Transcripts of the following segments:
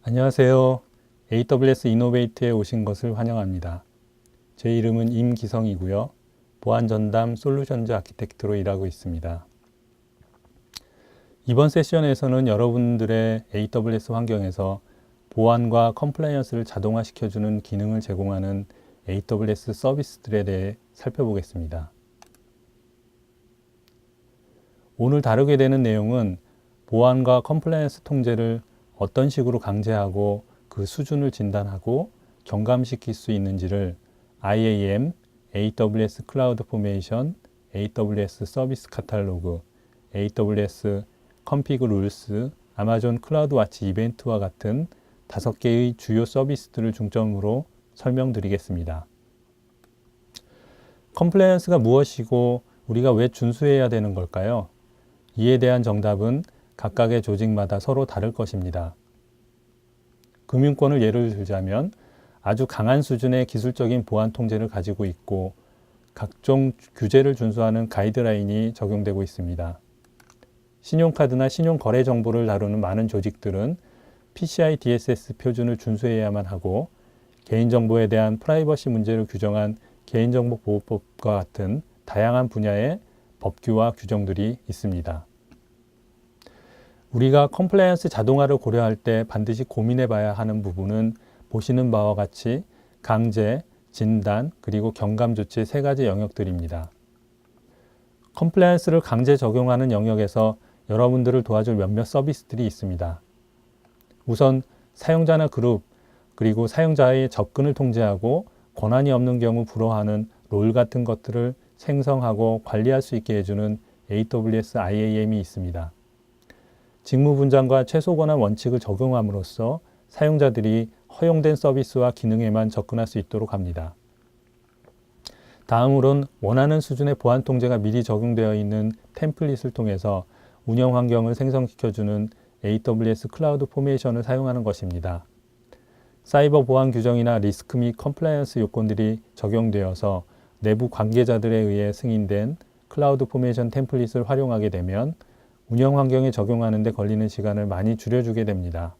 안녕하세요. AWS 이노베이트에 오신 것을 환영합니다. 제 이름은 임기성이고요. 보안 전담 솔루션즈 아키텍트로 일하고 있습니다. 이번 세션에서는 여러분들의 AWS 환경에서 보안과 컴플라이언스를 자동화시켜주는 기능을 제공하는 AWS 서비스들에 대해 살펴보겠습니다. 오늘 다루게 되는 내용은 보안과 컴플라이언스 통제를 어떤 식으로 강제하고 그 수준을 진단하고 경감시킬 수 있는지를 IAM, AWS 클라우드 포메이션, AWS 서비스 카탈로그, AWS 컨피그 룰스, 아마존 클라우드 와치 이벤트와 같은 5개의 주요 서비스들을 중점으로 설명드리겠습니다. 컴플라이언스가 무엇이고 우리가 왜 준수해야 되는 걸까요? 이에 대한 정답은 각각의 조직마다 서로 다를 것입니다. 금융권을 예를 들자면 아주 강한 수준의 기술적인 보안 통제를 가지고 있고 각종 규제를 준수하는 가이드라인이 적용되고 있습니다. 신용카드나 신용거래 정보를 다루는 많은 조직들은 PCI DSS 표준을 준수해야만 하고 개인정보에 대한 프라이버시 문제를 규정한 개인정보보호법과 같은 다양한 분야의 법규와 규정들이 있습니다. 우리가 컴플라이언스 자동화를 고려할 때 반드시 고민해 봐야 하는 부분은 보시는 바와 같이 강제, 진단, 그리고 경감 조치 3가지 영역들입니다. 컴플라이언스를 강제 적용하는 영역에서 여러분들을 도와줄 몇몇 서비스들이 있습니다. 우선 사용자나 그룹, 그리고 사용자의 접근을 통제하고 권한이 없는 경우 불허하는 롤 같은 것들을 생성하고 관리할 수 있게 해주는 AWS IAM이 있습니다. 직무 분장과 최소 권한 원칙을 적용함으로써 사용자들이 허용된 서비스와 기능에만 접근할 수 있도록 합니다. 다음으로는 원하는 수준의 보안 통제가 미리 적용되어 있는 템플릿을 통해서 운영 환경을 생성시켜주는 AWS 클라우드 포메이션을 사용하는 것입니다. 사이버 보안 규정이나 리스크 및 컴플라이언스 요건들이 적용되어서 내부 관계자들에 의해 승인된 클라우드 포메이션 템플릿을 활용하게 되면 운영 환경에 적용하는 데 걸리는 시간을 많이 줄여주게 됩니다.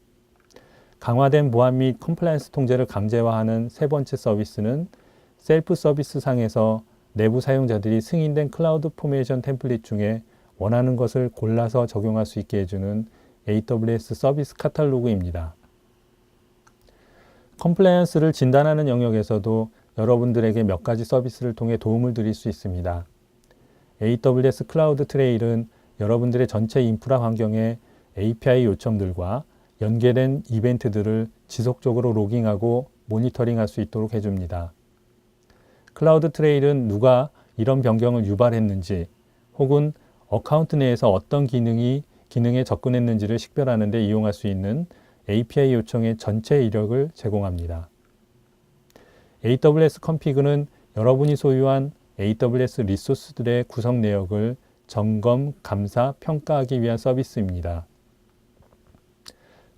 강화된 보안 및 컴플라이언스 통제를 강제화하는 3번째 서비스는 셀프 서비스 상에서 내부 사용자들이 승인된 클라우드 포메이션 템플릿 중에 원하는 것을 골라서 적용할 수 있게 해주는 AWS 서비스 카탈로그입니다. 컴플라이언스를 진단하는 영역에서도 여러분들에게 몇 가지 서비스를 통해 도움을 드릴 수 있습니다. AWS 클라우드 트레일은 여러분들의 전체 인프라 환경에 API 요청들과 연계된 이벤트들을 지속적으로 로깅하고 모니터링할 수 있도록 해줍니다. 클라우드 트레일은 누가 이런 변경을 유발했는지 혹은 어카운트 내에서 어떤 기능에 접근했는지를 식별하는 데 이용할 수 있는 API 요청의 전체 이력을 제공합니다. AWS 컨피그는 여러분이 소유한 AWS 리소스들의 구성 내역을 점검, 감사, 평가하기 위한 서비스입니다.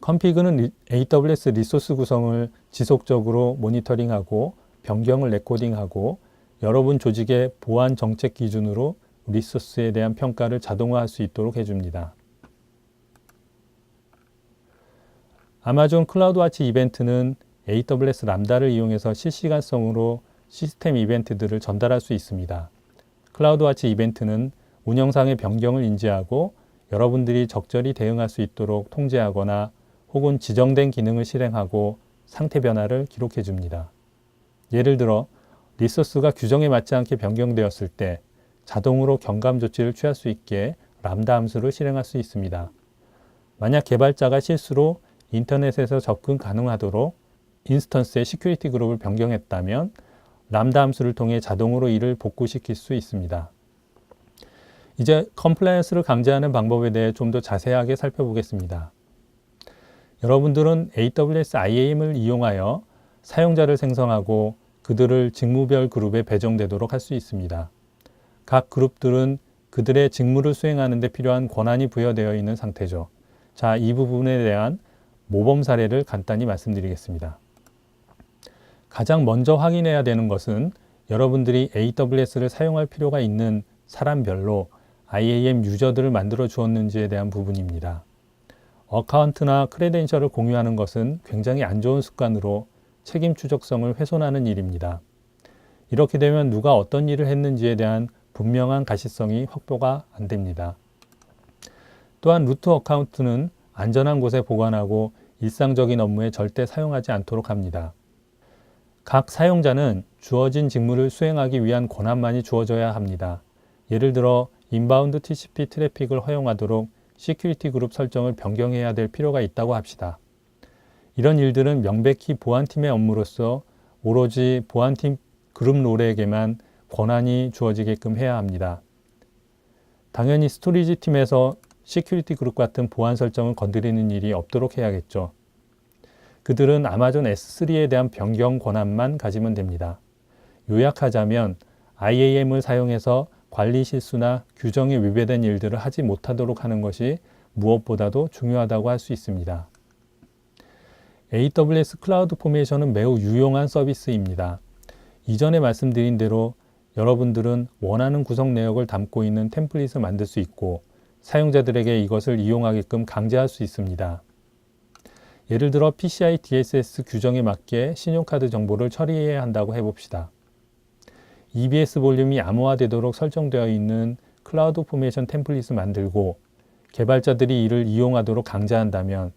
컨피그는 AWS 리소스 구성을 지속적으로 모니터링하고 변경을 레코딩하고 여러분 조직의 보안 정책 기준으로 리소스에 대한 평가를 자동화할 수 있도록 해줍니다. 아마존 클라우드 와치 이벤트는 AWS 람다를 이용해서 실시간성으로 시스템 이벤트들을 전달할 수 있습니다. 클라우드 와치 이벤트는 운영상의 변경을 인지하고 여러분들이 적절히 대응할 수 있도록 통제하거나 혹은 지정된 기능을 실행하고 상태 변화를 기록해 줍니다. 예를 들어 리소스가 규정에 맞지 않게 변경되었을 때 자동으로 경감 조치를 취할 수 있게 람다 함수를 실행할 수 있습니다. 만약 개발자가 실수로 인터넷에서 접근 가능하도록 인스턴스의 시큐리티 그룹을 변경했다면 람다 함수를 통해 자동으로 이를 복구시킬 수 있습니다. 이제 컴플라이언스를 강제하는 방법에 대해 좀 더 자세하게 살펴보겠습니다. 여러분들은 AWS IAM을 이용하여 사용자를 생성하고 그들을 직무별 그룹에 배정되도록 할 수 있습니다. 각 그룹들은 그들의 직무를 수행하는 데 필요한 권한이 부여되어 있는 상태죠. 자, 이 부분에 대한 모범 사례를 간단히 말씀드리겠습니다. 가장 먼저 확인해야 되는 것은 여러분들이 AWS를 사용할 필요가 있는 사람별로 IAM 유저들을 만들어 주었는지에 대한 부분입니다. 어카운트나 크레덴셜을 공유하는 것은 굉장히 안 좋은 습관으로 책임 추적성을 훼손하는 일입니다. 이렇게 되면 누가 어떤 일을 했는지에 대한 분명한 가시성이 확보가 안 됩니다. 또한 루트 어카운트는 안전한 곳에 보관하고 일상적인 업무에 절대 사용하지 않도록 합니다. 각 사용자는 주어진 직무를 수행하기 위한 권한만이 주어져야 합니다. 예를 들어 인바운드 TCP 트래픽을 허용하도록 시큐리티 그룹 설정을 변경해야 될 필요가 있다고 합시다. 이런 일들은 명백히 보안팀의 업무로서 오로지 보안팀 그룹 롤에게만 권한이 주어지게끔 해야 합니다. 당연히 스토리지 팀에서 시큐리티 그룹 같은 보안 설정을 건드리는 일이 없도록 해야겠죠. 그들은 아마존 S3에 대한 변경 권한만 가지면 됩니다. 요약하자면 IAM을 사용해서 관리 실수나 규정에 위배된 일들을 하지 못하도록 하는 것이 무엇보다도 중요하다고 할 수 있습니다. AWS 클라우드 포메이션은 매우 유용한 서비스입니다. 이전에 말씀드린 대로 여러분들은 원하는 구성 내역을 담고 있는 템플릿을 만들 수 있고 사용자들에게 이것을 이용하게끔 강제할 수 있습니다. 예를 들어 PCI DSS 규정에 맞게 신용카드 정보를 처리해야 한다고 해봅시다. EBS 볼륨이 암호화되도록 설정되어 있는 클라우드 포메이션 템플릿을 만들고 개발자들이 이를 이용하도록 강제한다면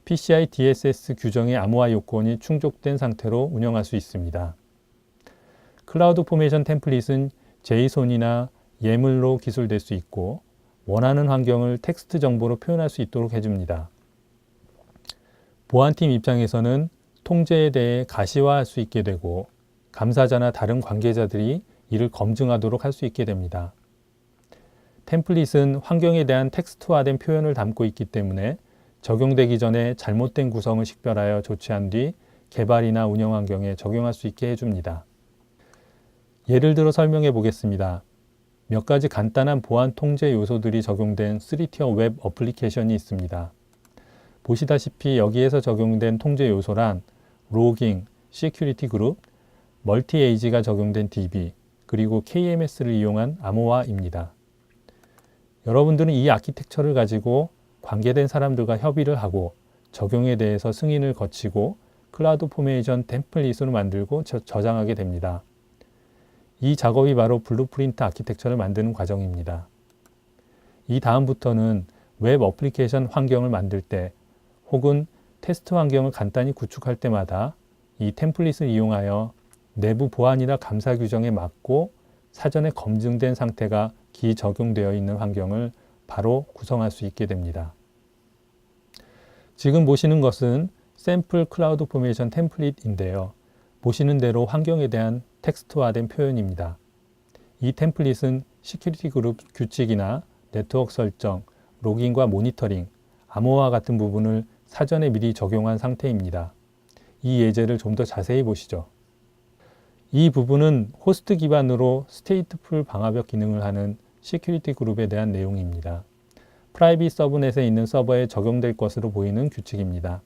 PCI DSS 규정의 암호화 요건이 충족된 상태로 운영할 수 있습니다. 클라우드 포메이션 템플릿은 JSON이나 예물로 기술될 수 있고 원하는 환경을 텍스트 정보로 표현할 수 있도록 해줍니다. 보안팀 입장에서는 통제에 대해 가시화할 수 있게 되고 감사자나 다른 관계자들이 이를 검증하도록 할 수 있게 됩니다. 템플릿은 환경에 대한 텍스트화된 표현을 담고 있기 때문에 적용되기 전에 잘못된 구성을 식별하여 조치한 뒤 개발이나 운영 환경에 적용할 수 있게 해줍니다. 예를 들어 설명해 보겠습니다. 몇 가지 간단한 보안 통제 요소들이 적용된 3티어 웹 어플리케이션이 있습니다. 보시다시피 여기에서 적용된 통제 요소란 로깅, 시큐리티 그룹, 멀티-에이지가 적용된 DB, 그리고 KMS를 이용한 암호화입니다. 여러분들은 이 아키텍처를 가지고 관계된 사람들과 협의를 하고 적용에 대해서 승인을 거치고 클라우드 포메이션 템플릿으로 만들고 저장하게 됩니다. 이 작업이 바로 블루프린트 아키텍처를 만드는 과정입니다. 이 다음부터는 웹 어플리케이션 환경을 만들 때 혹은 테스트 환경을 간단히 구축할 때마다 이 템플릿을 이용하여 내부 보안이나 감사 규정에 맞고 사전에 검증된 상태가 기적용되어 있는 환경을 바로 구성할 수 있게 됩니다. 지금 보시는 것은 샘플 클라우드 포메이션 템플릿인데요. 보시는 대로 환경에 대한 텍스트화된 표현입니다. 이 템플릿은 시큐리티 그룹 규칙이나 네트워크 설정, 로깅과 모니터링, 암호화 같은 부분을 사전에 미리 적용한 상태입니다. 이 예제를 좀 더 자세히 보시죠. 이 부분은 호스트 기반으로 스테이트풀 방화벽 기능을 하는 시큐리티 그룹에 대한 내용입니다. 프라이빗 서브넷에 있는 서버에 적용될 것으로 보이는 규칙입니다.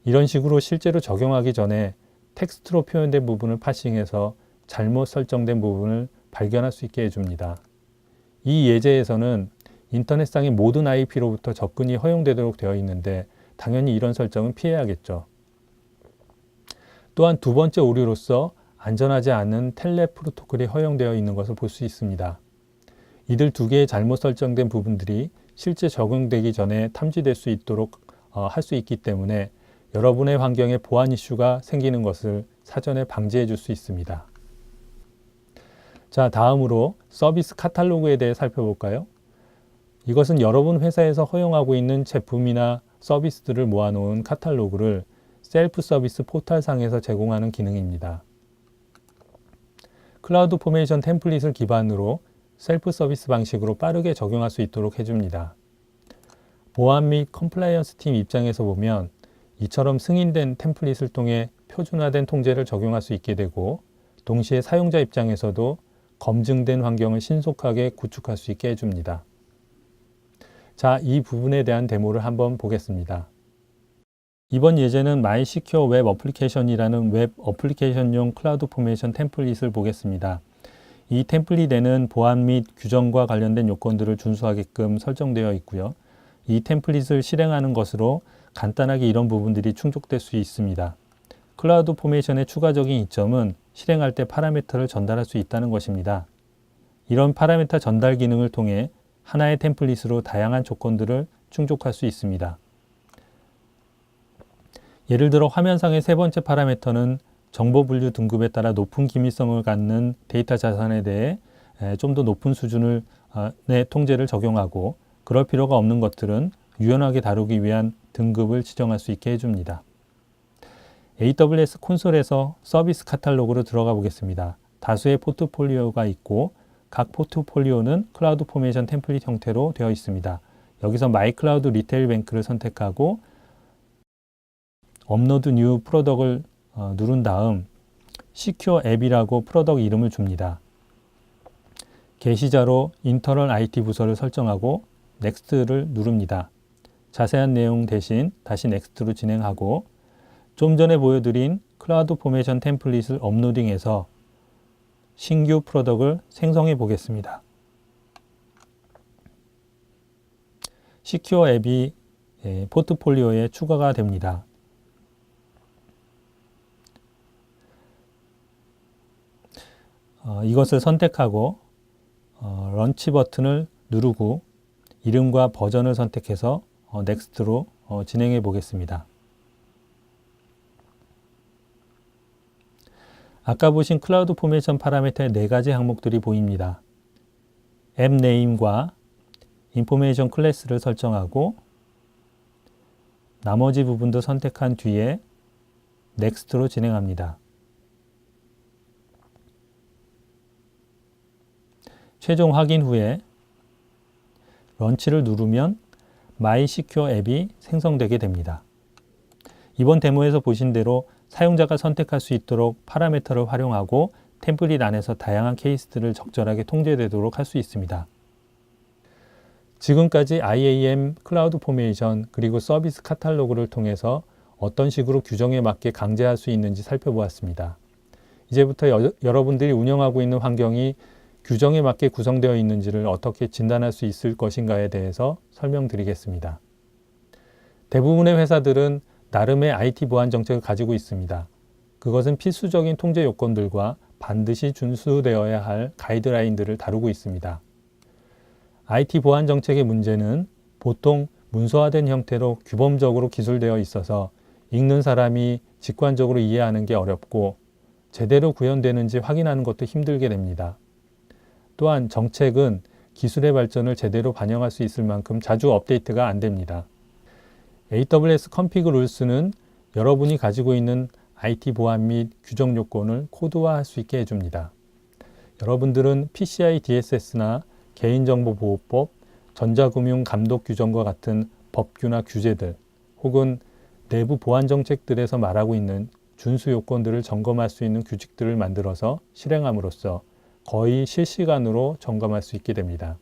이런 식으로 실제로 적용하기 전에 텍스트로 표현된 부분을 파싱해서 잘못 설정된 부분을 발견할 수 있게 해줍니다. 이 예제에서는 인터넷상의 모든 IP로부터 접근이 허용되도록 되어 있는데 당연히 이런 설정은 피해야겠죠. 또한 두 번째 오류로서 안전하지 않은 텔넷 프로토콜이 허용되어 있는 것을 볼 수 있습니다. 이들 두 개의 잘못 설정된 부분들이 실제 적용되기 전에 탐지될 수 있도록 할 수 있기 때문에 여러분의 환경에 보안 이슈가 생기는 것을 사전에 방지해 줄 수 있습니다. 자, 다음으로 서비스 카탈로그에 대해 살펴볼까요? 이것은 여러분 회사에서 허용하고 있는 제품이나 서비스들을 모아놓은 카탈로그를 셀프 서비스 포털상에서 제공하는 기능입니다. 클라우드 포메이션 템플릿을 기반으로 셀프 서비스 방식으로 빠르게 적용할 수 있도록 해줍니다. 보안 및 컴플라이언스 팀 입장에서 보면 이처럼 승인된 템플릿을 통해 표준화된 통제를 적용할 수 있게 되고 동시에 사용자 입장에서도 검증된 환경을 신속하게 구축할 수 있게 해줍니다. 자, 이 부분에 대한 데모를 한번 보겠습니다. 이번 예제는 MySecure 웹 어플리케이션이라는 웹 어플리케이션용 클라우드 포메이션 템플릿을 보겠습니다. 이 템플릿에는 보안 및 규정과 관련된 요건들을 준수하게끔 설정되어 있고요. 이 템플릿을 실행하는 것으로 간단하게 이런 부분들이 충족될 수 있습니다. 클라우드 포메이션의 추가적인 이점은 실행할 때 파라미터를 전달할 수 있다는 것입니다. 이런 파라미터 전달 기능을 통해 하나의 템플릿으로 다양한 조건들을 충족할 수 있습니다. 예를 들어 화면상의 세 번째 파라미터는 정보 분류 등급에 따라 높은 기밀성을 갖는 데이터 자산에 대해 좀 더 높은 수준의 통제를 적용하고, 그럴 필요가 없는 것들은 유연하게 다루기 위한 등급을 지정할 수 있게 해줍니다. AWS 콘솔에서 서비스 카탈로그로 들어가 보겠습니다. 다수의 포트폴리오가 있고 각 포트폴리오는 클라우드 포메이션 템플릿 형태로 되어 있습니다. 여기서 마이 클라우드 리테일 뱅크를 선택하고 업로드 뉴 프로덕을 누른 다음 시큐어 앱이라고 프로덕 이름을 줍니다. 게시자로 인터널 IT 부서를 설정하고 넥스트를 누릅니다. 자세한 내용 대신 다시 넥스트로 진행하고, 좀 전에 보여드린 클라우드 포메이션 템플릿을 업로딩해서 신규 프로덕을 생성해 보겠습니다. 시큐어 앱이 포트폴리오에 추가가 됩니다. 이것을 선택하고 런치 버튼을 누르고 이름과 버전을 선택해서 넥스트로 진행해 보겠습니다. 아까 보신 클라우드 포메이션 파라미터의 4가지 항목들이 보입니다. 앱 네임과 인포메이션 클래스를 설정하고 나머지 부분도 선택한 뒤에 넥스트로 진행합니다. 최종 확인 후에 런치를 누르면 마이시큐어 앱이 생성되게 됩니다. 이번 데모에서 보신 대로 사용자가 선택할 수 있도록 파라미터를 활용하고 템플릿 안에서 다양한 케이스들을 적절하게 통제되도록 할 수 있습니다. 지금까지 IAM, 클라우드 포메이션, 그리고 서비스 카탈로그를 통해서 어떤 식으로 규정에 맞게 강제할 수 있는지 살펴보았습니다. 이제부터 여러분들이 운영하고 있는 환경이 규정에 맞게 구성되어 있는지를 어떻게 진단할 수 있을 것인가에 대해서 설명드리겠습니다. 대부분의 회사들은 나름의 IT 보안 정책을 가지고 있습니다. 그것은 필수적인 통제 요건들과 반드시 준수되어야 할 가이드라인들을 다루고 있습니다. IT 보안 정책의 문제는 보통 문서화된 형태로 규범적으로 기술되어 있어서 읽는 사람이 직관적으로 이해하는 게 어렵고 제대로 구현되는지 확인하는 것도 힘들게 됩니다. 또한 정책은 기술의 발전을 제대로 반영할 수 있을 만큼 자주 업데이트가 안 됩니다. AWS Config Rules는 여러분이 가지고 있는 IT 보안 및 규정 요건을 코드화할 수 있게 해줍니다. 여러분들은 PCI DSS나 개인정보보호법, 전자금융 감독 규정과 같은 법규나 규제들, 혹은 내부 보안 정책들에서 말하고 있는 준수 요건들을 점검할 수 있는 규칙들을 만들어서 실행함으로써 거의 실시간으로 점검할 수 있게 됩니다.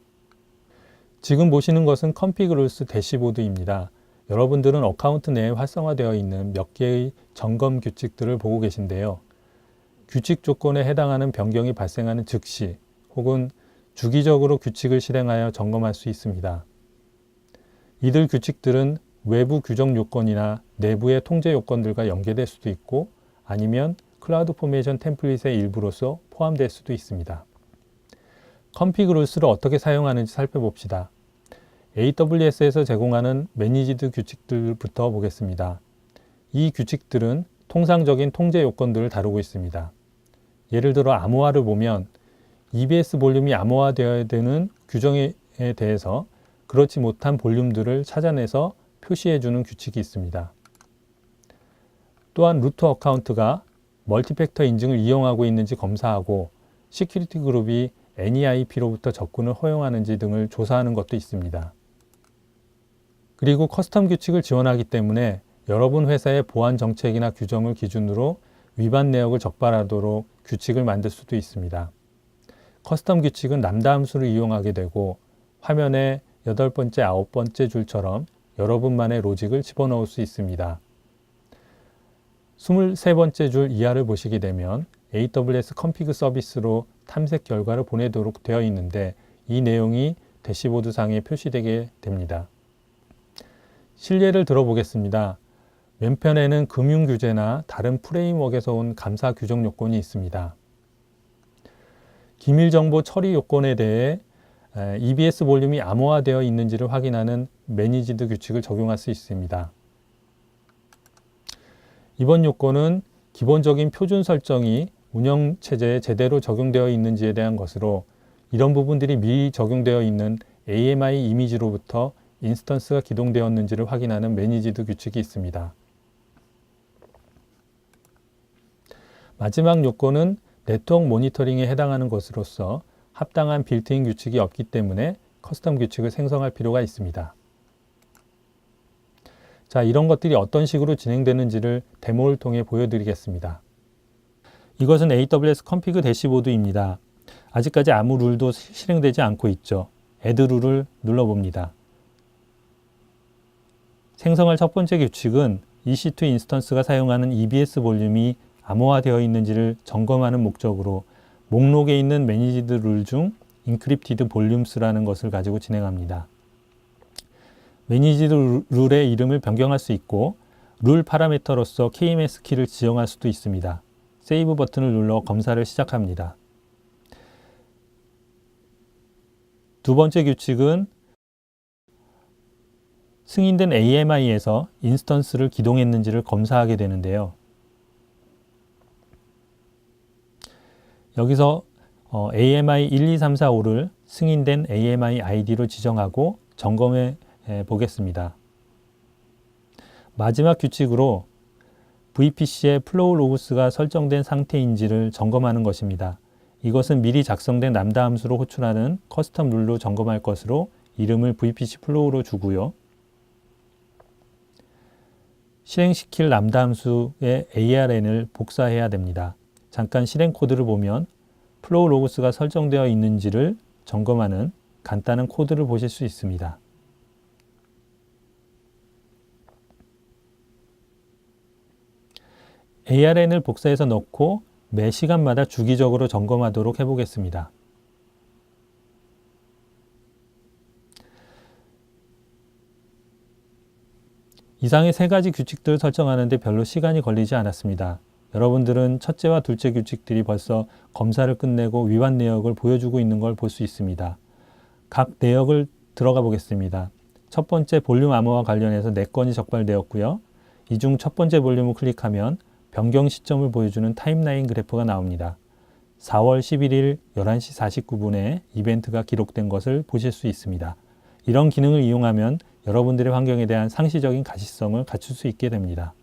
지금 보시는 것은 Config Rules 대시보드입니다. 여러분들은 어카운트 내에 활성화되어 있는 몇 개의 점검 규칙들을 보고 계신데요. 규칙 조건에 해당하는 변경이 발생하는 즉시 혹은 주기적으로 규칙을 실행하여 점검할 수 있습니다. 이들 규칙들은 외부 규정 요건이나 내부의 통제 요건들과 연계될 수도 있고 아니면 클라우드 포메이션 템플릿의 일부로서 포함될 수도 있습니다. Config Rules를 어떻게 사용하는지 살펴봅시다. AWS에서 제공하는 매니지드 규칙들부터 보겠습니다. 이 규칙들은 통상적인 통제 요건들을 다루고 있습니다. 예를 들어 암호화를 보면 EBS 볼륨이 암호화되어야 되는 규정에 대해서 그렇지 못한 볼륨들을 찾아내서 표시해주는 규칙이 있습니다. 또한 루트 어카운트가 멀티팩터 인증을 이용하고 있는지 검사하고 시큐리티 그룹이 NEIP로부터 접근을 허용하는지 등을 조사하는 것도 있습니다. 그리고 커스텀 규칙을 지원하기 때문에 여러분 회사의 보안 정책이나 규정을 기준으로 위반 내역을 적발하도록 규칙을 만들 수도 있습니다. 커스텀 규칙은 람다 함수를 이용하게 되고 화면에 8번째, 9번째 줄처럼 여러분만의 로직을 집어넣을 수 있습니다. 23번째 줄 이하를 보시게 되면 AWS 컴피그 서비스로 탐색 결과를 보내도록 되어 있는데 이 내용이 대시보드 상에 표시되게 됩니다. 실례를 들어보겠습니다. 왼편에는 금융 규제나 다른 프레임워크에서 온 감사 규정 요건이 있습니다. 기밀정보 처리 요건에 대해 EBS 볼륨이 암호화되어 있는지를 확인하는 매니지드 규칙을 적용할 수 있습니다. 이번 요건은 기본적인 표준 설정이 운영체제에 제대로 적용되어 있는지에 대한 것으로 이런 부분들이 미리 적용되어 있는 AMI 이미지로부터 인스턴스가 기동되었는지를 확인하는 매니지드 규칙이 있습니다. 마지막 요건은 네트워크 모니터링에 해당하는 것으로서 합당한 빌트인 규칙이 없기 때문에 커스텀 규칙을 생성할 필요가 있습니다. 자, 이런 것들이 어떤 식으로 진행되는지를 데모를 통해 보여드리겠습니다. 이것은 AWS config 대시보드입니다. 아직까지 아무 룰도 실행되지 않고 있죠. add 룰을 눌러봅니다. 생성할 첫 번째 규칙은 EC2 인스턴스가 사용하는 EBS 볼륨이 암호화되어 있는지를 점검하는 목적으로 목록에 있는 매니지드 룰 중 encrypted volumes라는 것을 가지고 진행합니다. 매니지드 룰의 이름을 변경할 수 있고 룰 파라미터로서 KMS 키를 지정할 수도 있습니다. 세이브 버튼을 눌러 검사를 시작합니다. 두 번째 규칙은 승인된 AMI에서 인스턴스를 기동했는지를 검사하게 되는데요. 여기서 AMI 12345를 승인된 AMI ID로 지정하고 점검해 보겠습니다. 마지막 규칙으로 VPC에 플로우 로그스가 설정된 상태인지를 점검하는 것입니다. 이것은 미리 작성된 람다 함수로 호출하는 커스텀 룰로 점검할 것으로 이름을 VPC 플로우로 주고요. 실행시킬 람다 함수의 ARN을 복사해야 됩니다. 잠깐 실행 코드를 보면 플로우 로그스가 설정되어 있는지를 점검하는 간단한 코드를 보실 수 있습니다. ARN을 복사해서 넣고 매 시간마다 주기적으로 점검하도록 해보겠습니다. 이상의 세 가지 규칙들을 설정하는데 별로 시간이 걸리지 않았습니다. 여러분들은 첫째와 둘째 규칙들이 벌써 검사를 끝내고 위반 내역을 보여주고 있는 걸 볼 수 있습니다. 각 내역을 들어가 보겠습니다. 첫 번째 볼륨 암호와 관련해서 4건이 적발되었고요. 이 중 첫 번째 볼륨을 클릭하면 변경 시점을 보여주는 타임라인 그래프가 나옵니다. 4월 11일 11시 49분에 이벤트가 기록된 것을 보실 수 있습니다. 이런 기능을 이용하면 여러분들의 환경에 대한 상시적인 가시성을 갖출 수 있게 됩니다.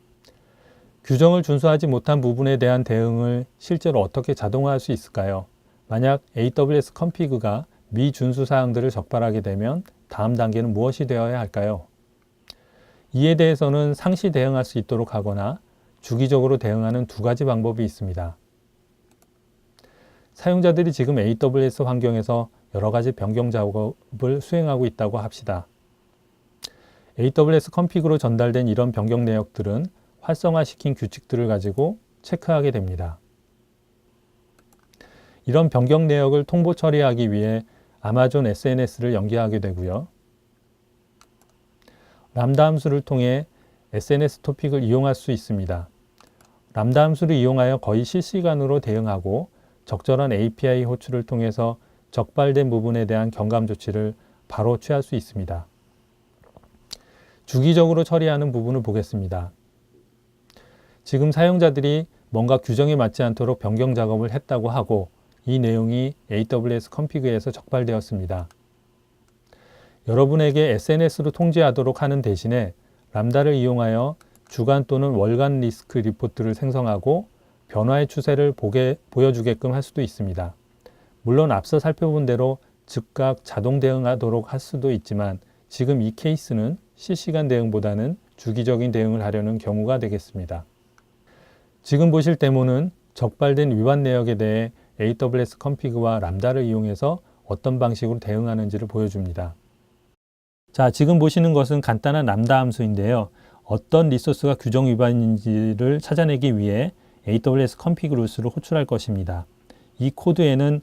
규정을 준수하지 못한 부분에 대한 대응을 실제로 어떻게 자동화할 수 있을까요? 만약 AWS config가 미준수 사항들을 적발하게 되면 다음 단계는 무엇이 되어야 할까요? 이에 대해서는 상시 대응할 수 있도록 하거나 주기적으로 대응하는 두 가지 방법이 있습니다. 사용자들이 지금 AWS 환경에서 여러 가지 변경 작업을 수행하고 있다고 합시다. AWS config로 전달된 이런 변경 내역들은 활성화시킨 규칙들을 가지고 체크하게 됩니다. 이런 변경 내역을 통보 처리하기 위해 아마존 SNS를 연계하게 되고요. 람다 함수를 통해 SNS 토픽을 이용할 수 있습니다. 람다 함수를 이용하여 거의 실시간으로 대응하고 적절한 API 호출을 통해서 적발된 부분에 대한 경감 조치를 바로 취할 수 있습니다. 주기적으로 처리하는 부분을 보겠습니다. 지금 사용자들이 뭔가 규정에 맞지 않도록 변경 작업을 했다고 하고 이 내용이 AWS config에서 적발되었습니다. 여러분에게 SNS로 통지하도록 하는 대신에 람다를 이용하여 주간 또는 월간 리스크 리포트를 생성하고 변화의 추세를 보여주게끔 할 수도 있습니다. 물론 앞서 살펴본 대로 즉각 자동 대응하도록 할 수도 있지만 지금 이 케이스는 실시간 대응보다는 주기적인 대응을 하려는 경우가 되겠습니다. 지금 보실 데모는 적발된 위반 내역에 대해 AWS config와 람다를 이용해서 어떤 방식으로 대응하는지를 보여줍니다. 자, 지금 보시는 것은 간단한 람다 함수인데요. 어떤 리소스가 규정 위반인지를 찾아내기 위해 AWS config 룰스를 호출할 것입니다. 이 코드에는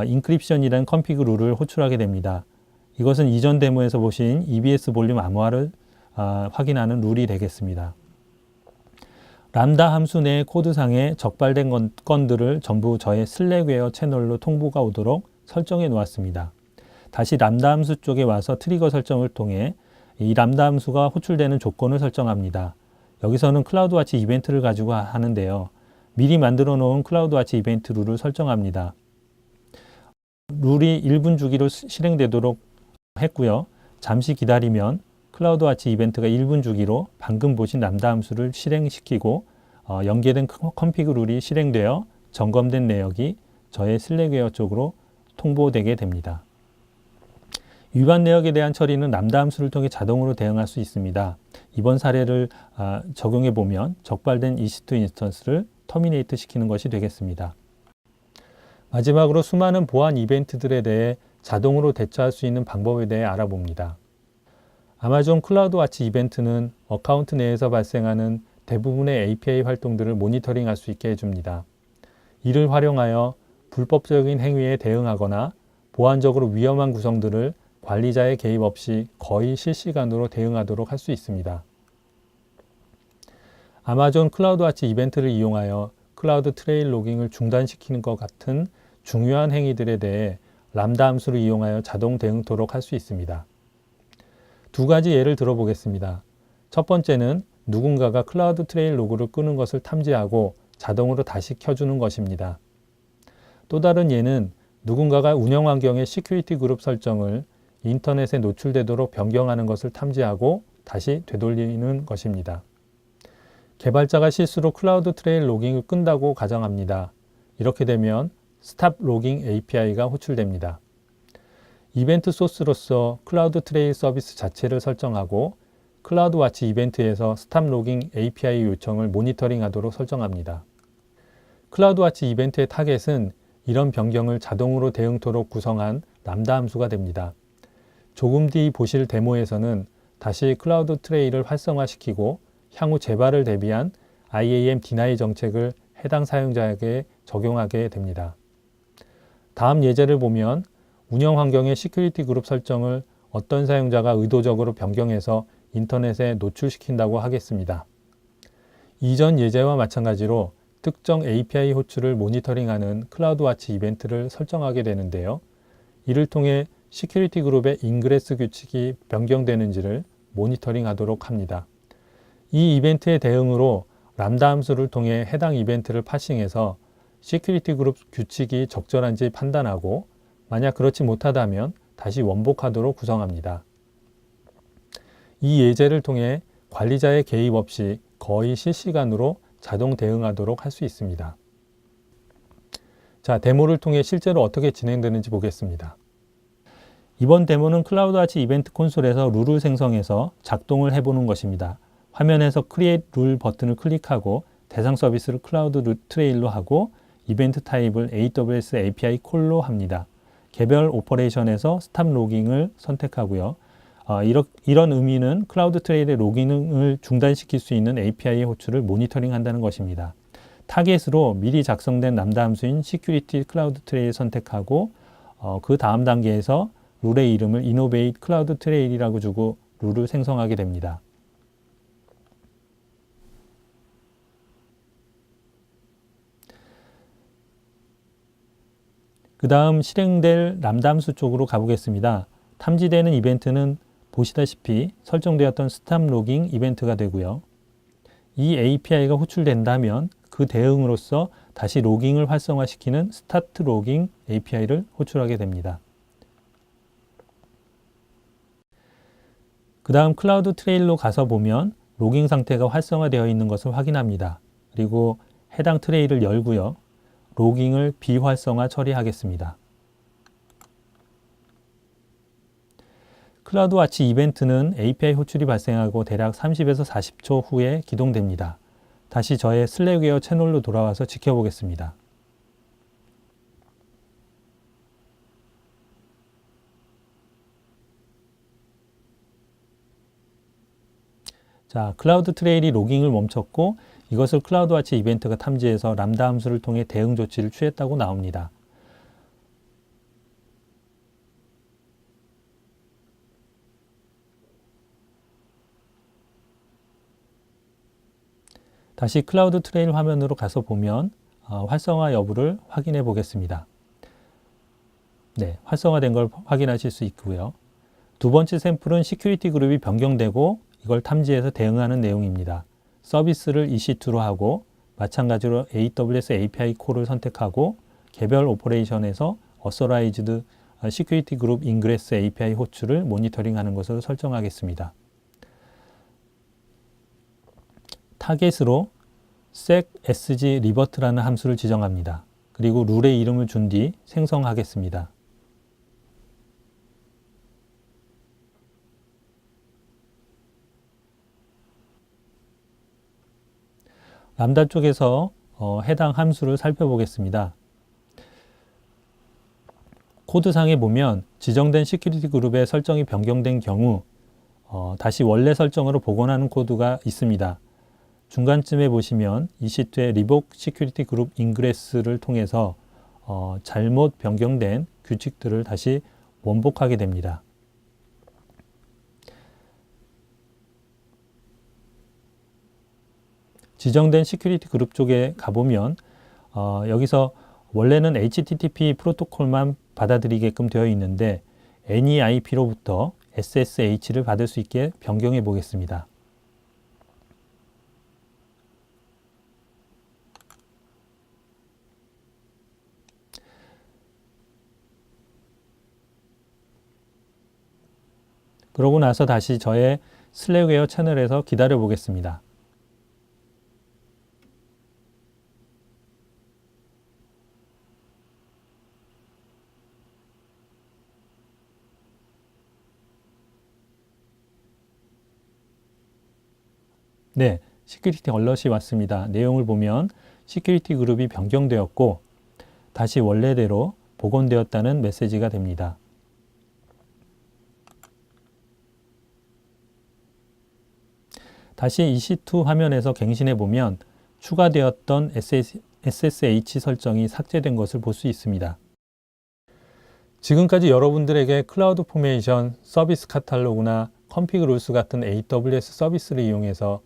인크립션이라는 config 룰을 호출하게 됩니다. 이것은 이전 데모에서 보신 EBS 볼륨 암호화를 확인하는 룰이 되겠습니다. 람다 함수 내 코드상에 적발된 건들을 전부 저의 슬랙웨어 채널로 통보가 오도록 설정해 놓았습니다. 다시 람다 함수 쪽에 와서 트리거 설정을 통해 이 람다 함수가 호출되는 조건을 설정합니다. 여기서는 클라우드와치 이벤트를 가지고 하는데요. 미리 만들어 놓은 클라우드와치 이벤트 룰을 설정합니다. 룰이 1분 주기로 실행되도록 했고요. 잠시 기다리면 클라우드와치 이벤트가 1분 주기로 방금 보신 람다 함수를 실행시키고 연계된 컨피그 룰이 실행되어 점검된 내역이 저의 슬랙웨어 쪽으로 통보되게 됩니다. 위반 내역에 대한 처리는 람다 함수를 통해 자동으로 대응할 수 있습니다. 이번 사례를 적용해 보면 적발된 EC2 인스턴스를 터미네이트 시키는 것이 되겠습니다. 마지막으로 수많은 보안 이벤트들에 대해 자동으로 대처할 수 있는 방법에 대해 알아봅니다. 아마존 클라우드와치 이벤트는 어카운트 내에서 발생하는 대부분의 API 활동들을 모니터링할 수 있게 해줍니다. 이를 활용하여 불법적인 행위에 대응하거나 보안적으로 위험한 구성들을 관리자의 개입 없이 거의 실시간으로 대응하도록 할 수 있습니다. 아마존 클라우드와치 이벤트를 이용하여 클라우드 트레일 로깅을 중단시키는 것 같은 중요한 행위들에 대해 람다 함수를 이용하여 자동 대응토록 할 수 있습니다. 두 가지 예를 들어보겠습니다. 첫 번째는 누군가가 클라우드 트레일 로그를 끄는 것을 탐지하고 자동으로 다시 켜주는 것입니다. 또 다른 예는 누군가가 운영 환경의 시큐리티 그룹 설정을 인터넷에 노출되도록 변경하는 것을 탐지하고 다시 되돌리는 것입니다. 개발자가 실수로 클라우드 트레일 로깅을 끈다고 가정합니다. 이렇게 되면 스탑 로깅 API가 호출됩니다. 이벤트 소스로서 클라우드 트레일 서비스 자체를 설정하고 클라우드와치 이벤트에서 스탑 로깅 API 요청을 모니터링하도록 설정합니다. 클라우드와치 이벤트의 타겟은 이런 변경을 자동으로 대응토록 구성한 람다 함수가 됩니다. 조금 뒤 보실 데모에서는 다시 클라우드 트레일을 활성화시키고 향후 재발을 대비한 IAM 디나이 정책을 해당 사용자에게 적용하게 됩니다. 다음 예제를 보면 운영 환경의 시큐리티 그룹 설정을 어떤 사용자가 의도적으로 변경해서 인터넷에 노출시킨다고 하겠습니다. 이전 예제와 마찬가지로 특정 API 호출을 모니터링하는 클라우드와치 이벤트를 설정하게 되는데요. 이를 통해 시큐리티 그룹의 인그레스 규칙이 변경되는지를 모니터링하도록 합니다. 이 이벤트의 대응으로 람다 함수를 통해 해당 이벤트를 파싱해서 시큐리티 그룹 규칙이 적절한지 판단하고 만약 그렇지 못하다면 다시 원복하도록 구성합니다. 이 예제를 통해 관리자의 개입 없이 거의 실시간으로 자동 대응하도록 할 수 있습니다. 자, 데모를 통해 실제로 어떻게 진행되는지 보겠습니다. 이번 데모는 클라우드와치 이벤트 콘솔에서 룰을 생성해서 작동을 해보는 것입니다. 화면에서 Create Rule 버튼을 클릭하고 대상 서비스를 클라우드 트레일로 하고 이벤트 타입을 AWS API 콜로 합니다. 개별 오퍼레이션에서 스탑 로깅을 선택하고요. 이런 의미는 클라우드 트레일의 로깅을 중단시킬 수 있는 API 호출을 모니터링한다는 것입니다. 타겟으로 미리 작성된 람다 함수인 Security Cloud Trail 선택하고 그 다음 단계에서 룰의 이름을 Innovate Cloud Trail이라고 주고 룰을 생성하게 됩니다. 그 다음 실행될 람다 함수 쪽으로 가보겠습니다. 탐지되는 이벤트는 보시다시피 설정되었던 스탑 로깅 이벤트가 되고요. 이 API가 호출된다면 그 대응으로서 다시 로깅을 활성화시키는 스타트 로깅 API를 호출하게 됩니다. 그 다음 클라우드 트레일로 가서 보면 로깅 상태가 활성화되어 있는 것을 확인합니다. 그리고 해당 트레일을 열고요. 로깅을 비활성화 처리하겠습니다. 클라우드와치 이벤트는 API 호출이 발생하고 대략 30에서 40초 후에 기동됩니다. 다시 저의 슬랙웨어 채널로 돌아와서 지켜보겠습니다. 자, 클라우드 트레일이 로깅을 멈췄고 이것을 클라우드와치 이벤트가 탐지해서 람다 함수를 통해 대응 조치를 취했다고 나옵니다. 다시 클라우드 트레일 화면으로 가서 보면 활성화 여부를 확인해 보겠습니다. 네, 활성화된 걸 확인하실 수 있고요. 두 번째 샘플은 시큐리티 그룹이 변경되고 이걸 탐지해서 대응하는 내용입니다. 서비스를 EC2로 하고 마찬가지로 AWS API 콜을 선택하고 개별 오퍼레이션에서 Authorized Security Group Ingress API 호출을 모니터링하는 것으로 설정하겠습니다. 타겟으로 secsg revert라는 함수를 지정합니다. 그리고 룰의 이름을 준 뒤 생성하겠습니다. 람다 쪽에서 해당 함수를 살펴보겠습니다. 코드상에 보면 지정된 시큐리티 그룹의 설정이 변경된 경우 다시 원래 설정으로 복원하는 코드가 있습니다. 중간쯤에 보시면 EC2의 리복 시큐리티 그룹 인그레스를 통해서 잘못 변경된 규칙들을 다시 원복하게 됩니다. 지정된 시큐리티 그룹 쪽에 가보면 여기서 원래는 HTTP 프로토콜만 받아들이게끔 되어 있는데 NEIP로부터 SSH를 받을 수 있게 변경해 보겠습니다. 그러고 나서 다시 저의 슬랙웨어 채널에서 기다려 보겠습니다. 네, 시큐리티 얼럿이 왔습니다. 내용을 보면 시큐리티 그룹이 변경되었고 다시 원래대로 복원되었다는 메시지가 됩니다. 다시 EC2 화면에서 갱신해 보면 추가되었던 SSH 설정이 삭제된 것을 볼 수 있습니다. 지금까지 여러분들에게 클라우드 포메이션, 서비스 카탈로그나 컨피그 룰스 같은 AWS 서비스를 이용해서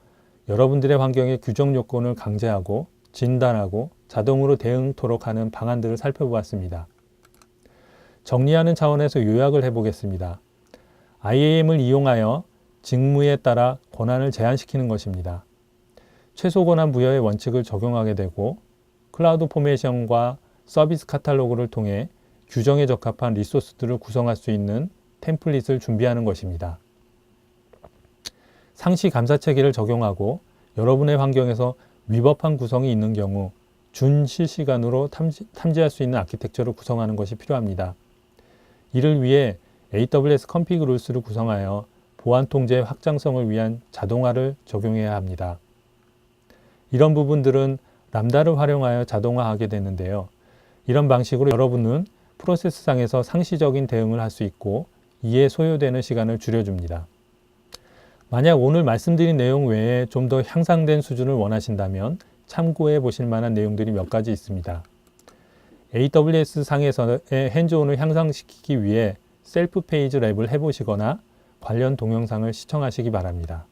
여러분들의 환경의 규정 요건을 강제하고 진단하고 자동으로 대응토록 하는 방안들을 살펴보았습니다. 정리하는 차원에서 요약을 해보겠습니다. IAM을 이용하여 직무에 따라 권한을 제한시키는 것입니다. 최소 권한 부여의 원칙을 적용하게 되고 클라우드 포메이션과 서비스 카탈로그를 통해 규정에 적합한 리소스들을 구성할 수 있는 템플릿을 준비하는 것입니다. 상시 감사 체계를 적용하고 여러분의 환경에서 위법한 구성이 있는 경우 준실시간으로 탐지할 수 있는 아키텍처를 구성하는 것이 필요합니다. 이를 위해 AWS 컨피그 룰스를 구성하여 보안 통제의 확장성을 위한 자동화를 적용해야 합니다. 이런 부분들은 람다를 활용하여 자동화하게 되는데요. 이런 방식으로 여러분은 프로세스상에서 상시적인 대응을 할 수 있고 이에 소요되는 시간을 줄여줍니다. 만약 오늘 말씀드린 내용 외에 좀 더 향상된 수준을 원하신다면 참고해 보실 만한 내용들이 몇 가지 있습니다. AWS 상에서의 핸즈온을 향상시키기 위해 셀프 페이지 랩을 해보시거나 관련 동영상을 시청하시기 바랍니다.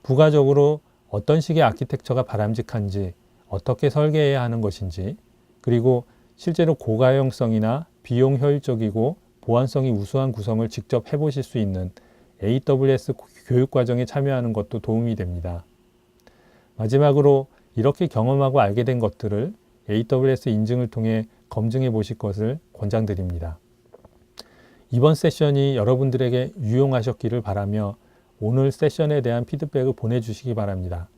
부가적으로 어떤 식의 아키텍처가 바람직한지, 어떻게 설계해야 하는 것인지, 그리고 실제로 고가용성이나 비용 효율적이고 보안성이 우수한 구성을 직접 해보실 수 있는 AWS 교육과정에 참여하는 것도 도움이 됩니다. 마지막으로 이렇게 경험하고 알게 된 것들을 AWS 인증을 통해 검증해 보실 것을 권장드립니다. 이번 세션이 여러분들에게 유용하셨기를 바라며 오늘 세션에 대한 피드백을 보내주시기 바랍니다.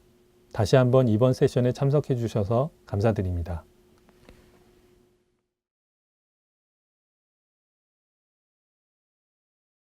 다시 한번 이번 세션에 참석해 주셔서 감사드립니다.